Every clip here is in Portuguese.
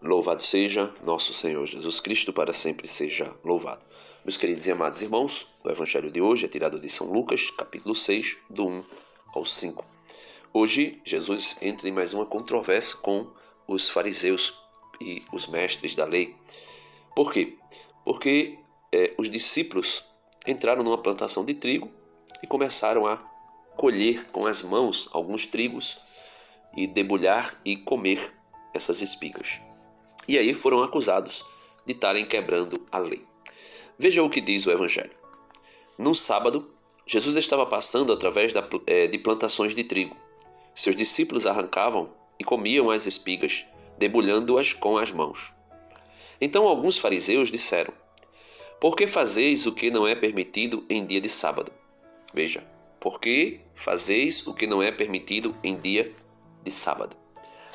Louvado seja nosso Senhor Jesus Cristo, para sempre seja louvado. Meus queridos e amados irmãos, o Evangelho de hoje é tirado de São Lucas, capítulo 6, do 1 ao 5. Hoje, Jesus entra em mais uma controvérsia com os fariseus e os mestres da lei. Por quê? Porque os discípulos entraram numa plantação de trigo e começaram a colher com as mãos alguns trigos e debulhar e comer essas espigas. E aí foram acusados de estarem quebrando a lei. Veja o que diz o Evangelho. Num sábado, Jesus estava passando através de plantações de trigo. Seus discípulos arrancavam e comiam as espigas, debulhando-as com as mãos. Então alguns fariseus disseram: por que fazeis o que não é permitido em dia de sábado? Veja, por que fazeis o que não é permitido em dia de sábado?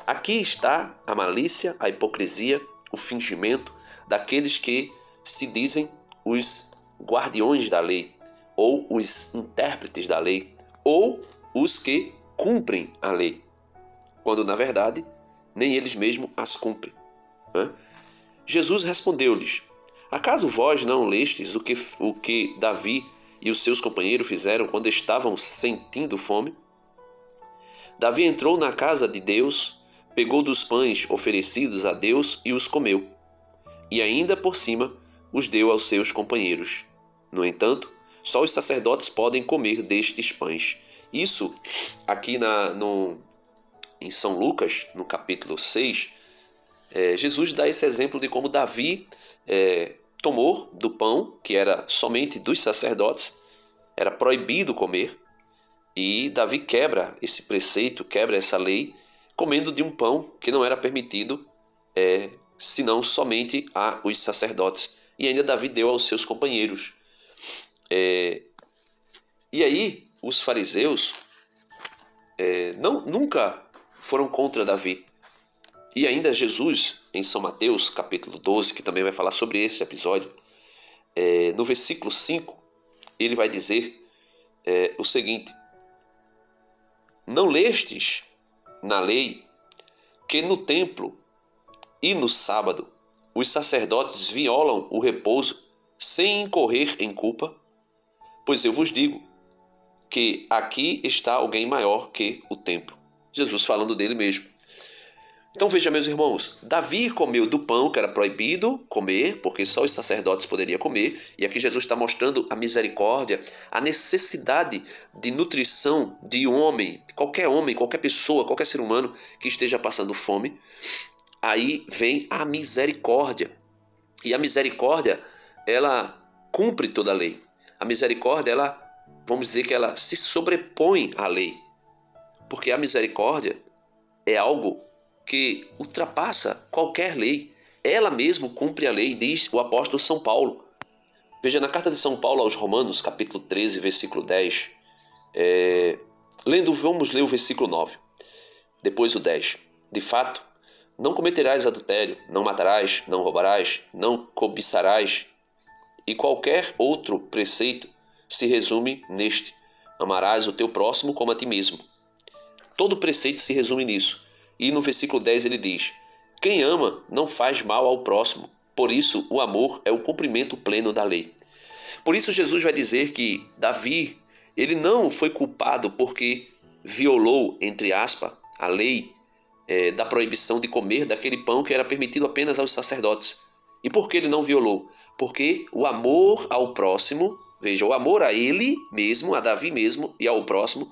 Aqui está a malícia, a hipocrisia, o fingimento daqueles que se dizem os guardiões da lei, ou os intérpretes da lei, ou os que cumprem a lei, quando na verdade nem eles mesmos as cumprem. Jesus respondeu-lhes: acaso vós não lestes o que Davi e os seus companheiros fizeram quando estavam sentindo fome? Davi entrou na casa de Deus, pegou dos pães oferecidos a Deus e os comeu, e ainda por cima os deu aos seus companheiros. No entanto, só os sacerdotes podem comer destes pães. Isso aqui em São Lucas, no capítulo 6, Jesus dá esse exemplo de como Davi tomou do pão, que era somente dos sacerdotes, era proibido comer, e Davi quebra esse preceito, quebra essa lei, comendo de um pão que não era permitido, senão somente aos sacerdotes. E ainda Davi deu aos seus companheiros. E aí, os fariseus nunca foram contra Davi. E ainda Jesus, em São Mateus, capítulo 12, que também vai falar sobre esse episódio, no versículo 5, ele vai dizer o seguinte: não lestes na lei que no templo e no sábado os sacerdotes violam o repouso sem incorrer em culpa? Pois eu vos digo que aqui está alguém maior que o templo. Jesus falando dele mesmo. Então veja, meus irmãos, Davi comeu do pão que era proibido comer, porque só os sacerdotes poderiam comer, e aqui Jesus está mostrando a misericórdia, a necessidade de nutrição de um homem, qualquer pessoa, qualquer ser humano que esteja passando fome. Aí vem a misericórdia, e a misericórdia, ela cumpre toda a lei. A misericórdia, vamos dizer que ela se sobrepõe à lei, porque a misericórdia é algo que ultrapassa qualquer lei. Ela mesmo cumpre a lei, diz o apóstolo São Paulo. Veja, na carta de São Paulo aos Romanos, capítulo 13, versículo 10, vamos ler o versículo 9, depois o 10. De fato, não cometerás adultério, não matarás, não roubarás, não cobiçarás, e qualquer outro preceito se resume neste: amarás o teu próximo como a ti mesmo. Todo preceito se resume nisso. E no versículo 10 ele diz: quem ama não faz mal ao próximo, por isso o amor é o cumprimento pleno da lei. Por isso Jesus vai dizer que Davi, ele não foi culpado porque violou, entre aspas, a lei da proibição de comer daquele pão que era permitido apenas aos sacerdotes. E por que ele não violou? Porque o amor ao próximo, veja, o amor a ele mesmo, a Davi mesmo e ao próximo,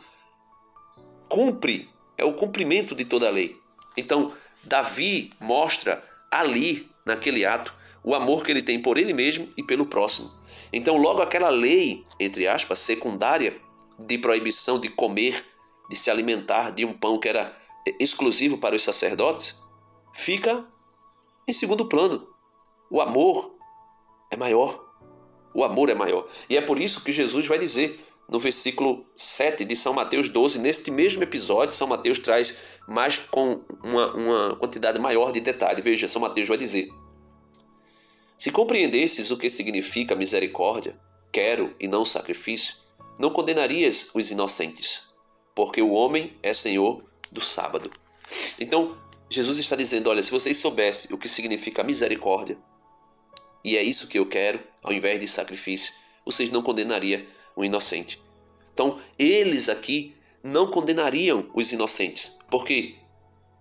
é o cumprimento de toda a lei. Então, Davi mostra ali, naquele ato, o amor que ele tem por ele mesmo e pelo próximo. Então, logo aquela lei, entre aspas, secundária, de proibição de comer, de se alimentar de um pão que era exclusivo para os sacerdotes, fica em segundo plano. O amor é maior. O amor é maior. E é por isso que Jesus vai dizer no versículo 7 de São Mateus 12, neste mesmo episódio, São Mateus traz mais com uma quantidade maior de detalhe. Veja, São Mateus vai dizer: se compreendesses o que significa misericórdia, quero e não sacrifício, não condenarias os inocentes, porque o homem é senhor do sábado. Então, Jesus está dizendo, olha, se vocês soubessem o que significa misericórdia, e é isso que eu quero, ao invés de sacrifício, vocês não condenariam o inocente. Então, eles aqui não condenariam os inocentes. Por quê?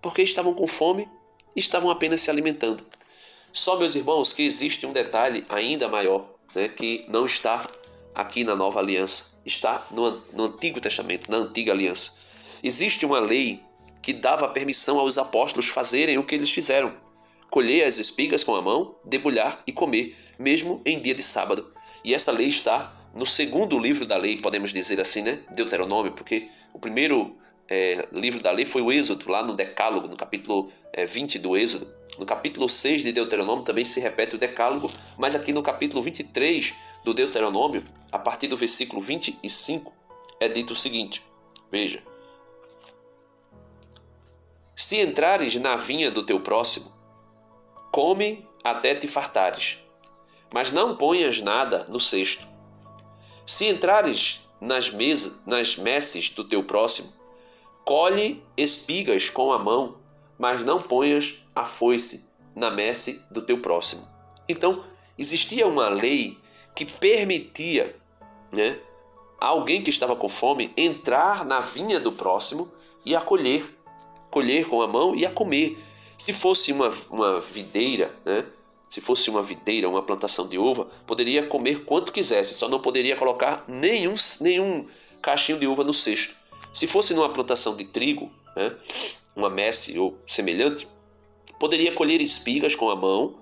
Porque estavam com fome e estavam apenas se alimentando. Só, meus irmãos, que existe um detalhe ainda maior, né, que não está aqui na Nova Aliança, está no Antigo Testamento, na Antiga Aliança. Existe uma lei que dava permissão aos apóstolos fazerem o que eles fizeram: colher as espigas com a mão, debulhar e comer, mesmo em dia de sábado. E essa lei está no segundo livro da lei, podemos dizer assim, né? Deuteronômio, porque o primeiro livro da lei foi o Êxodo, lá no Decálogo, no capítulo 20 do Êxodo. No capítulo 6 de Deuteronômio também se repete o Decálogo, mas aqui no capítulo 23 do Deuteronômio, a partir do versículo 25, é dito o seguinte, veja: se entrares na vinha do teu próximo, come até te fartares, mas não ponhas nada no cesto. Se entrares nas messes do teu próximo, colhe espigas com a mão, mas não ponhas a foice na messe do teu próximo. Então, existia uma lei que permitia, né, a alguém que estava com fome entrar na vinha do próximo e a colher com a mão e a comer. Se fosse uma videira, né, se fosse uma videira, uma plantação de uva, poderia comer quanto quisesse, só não poderia colocar nenhum cachinho de uva no cesto. Se fosse numa plantação de trigo, né, uma messe ou semelhante, poderia colher espigas com a mão,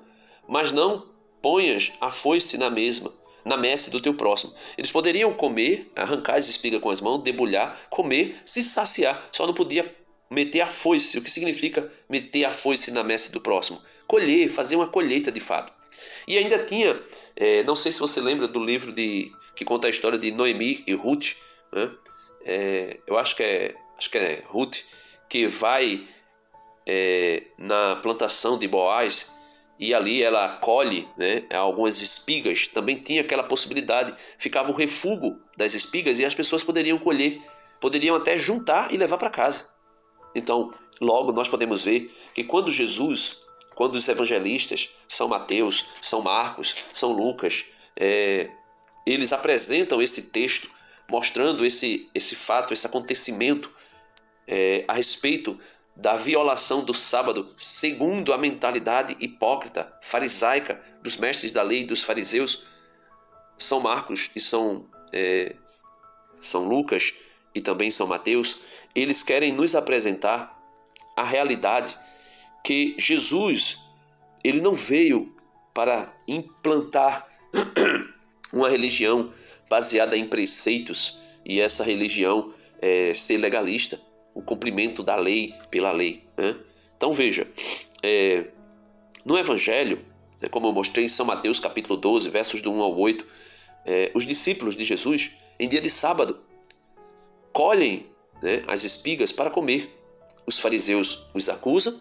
mas não ponhas a foice na messe do teu próximo. Eles poderiam comer, arrancar as espigas com as mãos, debulhar, comer, se saciar, só não podia meter a foice. O que significa meter a foice na messe do próximo? Colher, fazer uma colheita de fato. E ainda tinha, não sei se você lembra do livro que conta a história de Noemi e Ruth, né? Eu acho que é Ruth, que vai na plantação de Boaz e ali ela colhe, né, algumas espigas. Também tinha aquela possibilidade, ficava o refúgio das espigas e as pessoas poderiam colher, poderiam até juntar e levar para casa. Então, logo nós podemos ver que quando os evangelistas, São Mateus, São Marcos, São Lucas, eles apresentam esse texto mostrando esse fato, esse acontecimento a respeito da violação do sábado segundo a mentalidade hipócrita, farisaica dos mestres da lei e dos fariseus. São Marcos e São Lucas e também São Mateus, eles querem nos apresentar a realidade que Jesus, ele não veio para implantar uma religião baseada em preceitos e essa religião ser legalista, o cumprimento da lei pela lei, né? Então veja, no Evangelho, como eu mostrei em São Mateus capítulo 12, versos do 1 ao 8, os discípulos de Jesus, em dia de sábado, colhem, né, as espigas para comer. Os fariseus os acusam,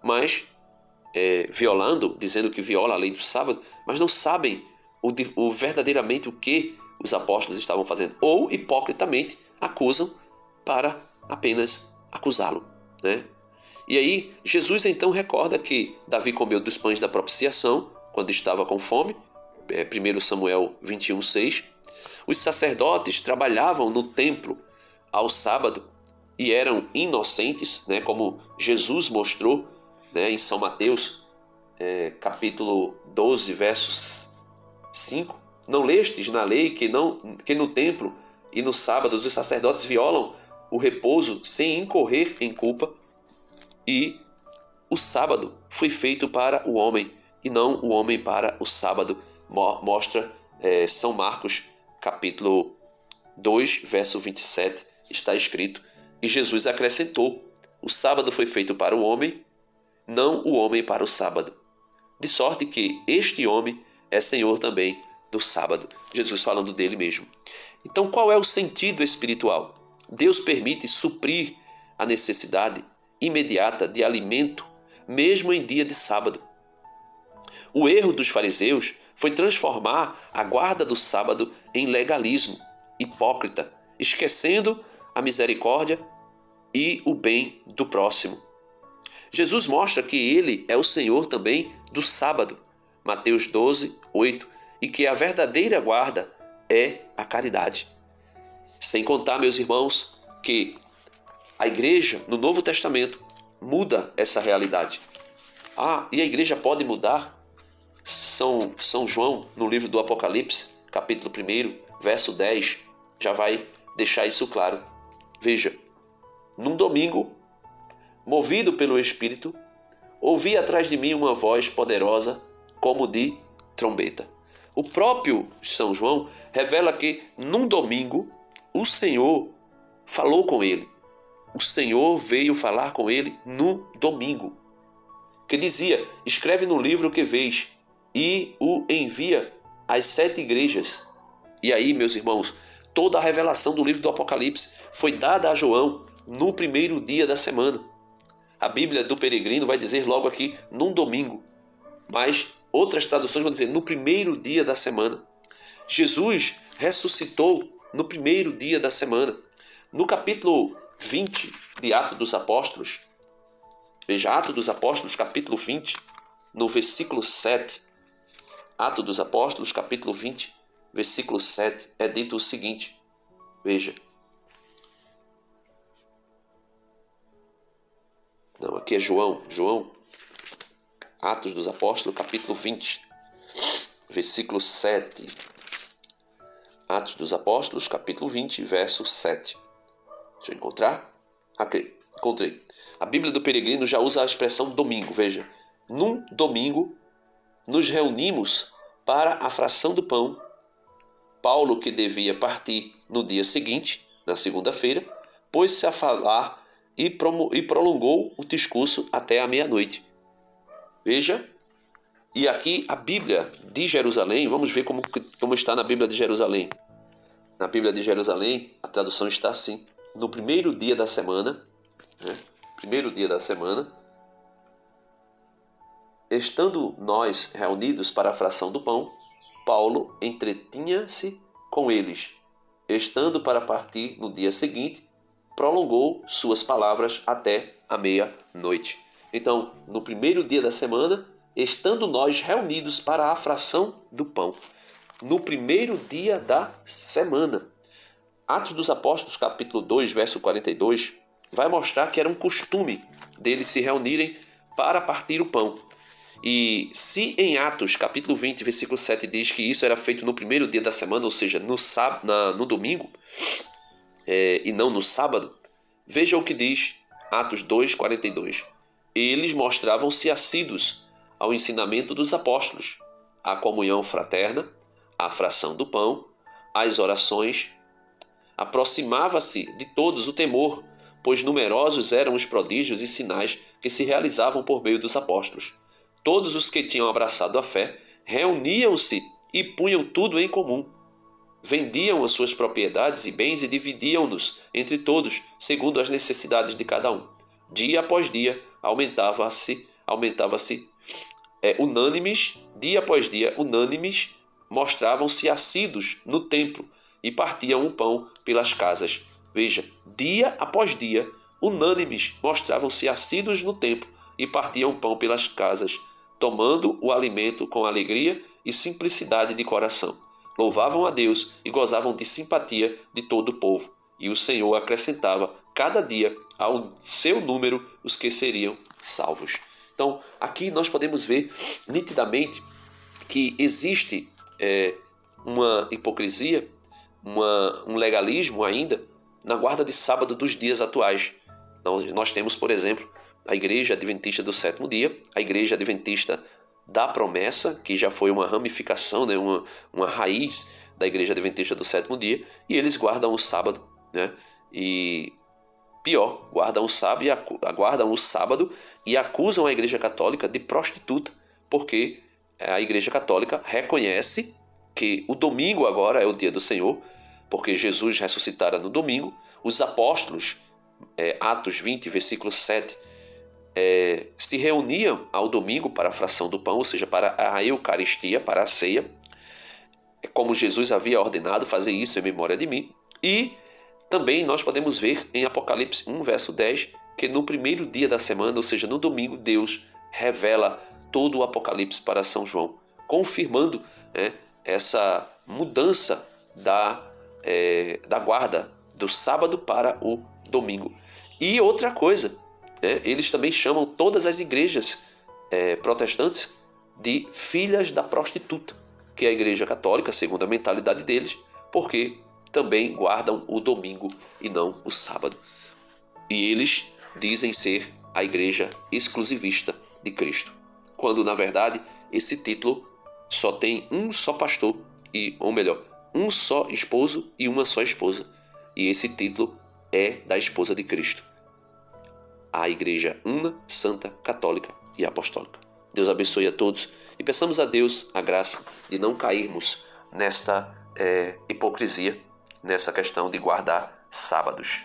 mas dizendo que viola a lei do sábado, mas não sabem verdadeiramente o que os apóstolos estavam fazendo, ou hipocritamente acusam para apenas acusá-lo, né? E aí Jesus então recorda que Davi comeu dos pães da propiciação quando estava com fome, 1 Samuel 21:6. Os sacerdotes trabalhavam no templo ao sábado e eram inocentes, né, como Jesus mostrou, né, em São Mateus, capítulo 12, versos 5. Não lestes na lei que no templo e no sábado os sacerdotes violam o repouso sem incorrer em culpa? E o sábado foi feito para o homem e não o homem para o sábado, mostra São Marcos, capítulo 2, verso 27, está escrito. E Jesus acrescentou: o sábado foi feito para o homem, não o homem para o sábado. De sorte que este homem é senhor também do sábado. Jesus falando dele mesmo. Então, qual é o sentido espiritual? Deus permite suprir a necessidade imediata de alimento, mesmo em dia de sábado. O erro dos fariseus foi transformar a guarda do sábado em legalismo hipócrita, esquecendo a misericórdia e o bem do próximo. Jesus mostra que ele é o Senhor também do sábado, Mateus 12, 8, e que a verdadeira guarda é a caridade. Sem contar, meus irmãos, que a igreja no Novo Testamento muda essa realidade. E a igreja pode mudar? São João, no livro do Apocalipse, capítulo 1, verso 10, já vai deixar isso claro. Veja, num domingo, movido pelo Espírito, ouvi atrás de mim uma voz poderosa como de trombeta. O próprio São João revela que num domingo o Senhor falou com ele. O Senhor veio falar com ele no domingo. Que dizia, escreve no livro que vês e o envia às 7 igrejas. E aí, meus irmãos, toda a revelação do livro do Apocalipse foi dada a João no primeiro dia da semana. A Bíblia do Peregrino vai dizer logo aqui, num domingo. Mas outras traduções vão dizer, no primeiro dia da semana. Jesus ressuscitou no primeiro dia da semana. No capítulo 20 de Atos dos Apóstolos, veja, Atos dos Apóstolos, capítulo 20, no versículo 7. Atos dos Apóstolos, capítulo 20, versículo 7, é dito o seguinte, veja. Não, aqui é João, Atos dos Apóstolos, capítulo 20, versículo 7. Atos dos Apóstolos, capítulo 20, verso 7. Deixa eu encontrar. Aqui, encontrei. A Bíblia do Peregrino já usa a expressão domingo, veja. Num domingo, nos reunimos para a fração do pão. Paulo, que devia partir no dia seguinte, na segunda-feira, pôs-se a falar e prolongou o discurso até a meia-noite. Veja, e aqui a Bíblia de Jerusalém, vamos ver como está na Bíblia de Jerusalém. Na Bíblia de Jerusalém, a tradução está assim. No primeiro dia da semana, estando nós reunidos para a fração do pão, Paulo entretinha-se com eles. Estando para partir no dia seguinte, prolongou suas palavras até a meia-noite. Então, no primeiro dia da semana, estando nós reunidos para a fração do pão. No primeiro dia da semana. Atos dos Apóstolos, capítulo 2, verso 42, vai mostrar que era um costume deles se reunirem para partir o pão. E se em Atos, capítulo 20, versículo 7, diz que isso era feito no primeiro dia da semana, ou seja, no domingo, e não no sábado, veja o que diz Atos 2, 42. Eles mostravam-se assíduos ao ensinamento dos apóstolos, à comunhão fraterna, à fração do pão, às orações. Aproximava-se de todos o temor, pois numerosos eram os prodígios e sinais que se realizavam por meio dos apóstolos. Todos os que tinham abraçado a fé reuniam-se e punham tudo em comum. Vendiam as suas propriedades e bens e dividiam-nos entre todos, segundo as necessidades de cada um. Dia após dia, aumentava-se unânimes, dia após dia, unânimes, mostravam-se assíduos no templo e partiam o pão pelas casas. Veja, dia após dia, unânimes, mostravam-se assíduos no templo e partiam o pão pelas casas, tomando o alimento com alegria e simplicidade de coração. Louvavam a Deus e gozavam de simpatia de todo o povo. E o Senhor acrescentava cada dia ao seu número os que seriam salvos. Então, aqui nós podemos ver nitidamente que existe uma hipocrisia, um legalismo ainda na guarda de sábado dos dias atuais. Então, nós temos, por exemplo, a Igreja Adventista do Sétimo Dia, a Igreja Adventista da Promessa, que já foi uma ramificação, né, uma raiz da Igreja Adventista do Sétimo Dia, e eles guardam o sábado, né? E pior, guardam o sábado e acusam a Igreja Católica de prostituta, porque a Igreja Católica reconhece que o domingo agora é o dia do Senhor, porque Jesus ressuscitara no domingo. Os apóstolos, Atos 20, versículo 7, se reuniam ao domingo para a fração do pão, ou seja, para a Eucaristia, para a ceia, como Jesus havia ordenado fazer isso em memória de mim. E também nós podemos ver em Apocalipse 1, verso 10, que no primeiro dia da semana, ou seja, no domingo, Deus revela todo o Apocalipse para São João, confirmando, né, essa mudança da guarda do sábado para o domingo. E outra coisa, né, eles também chamam todas as igrejas protestantes de filhas da prostituta, que é a igreja católica, segundo a mentalidade deles, porque também guardam o domingo e não o sábado. E eles dizem ser a igreja exclusivista de Cristo, quando na verdade esse título só tem um só pastor, ou melhor, um só esposo e uma só esposa. E esse título é da esposa de Cristo, a igreja una, santa, católica e apostólica. Deus abençoe a todos e peçamos a Deus a graça de não cairmos nesta hipocrisia, nessa questão de guardar sábados.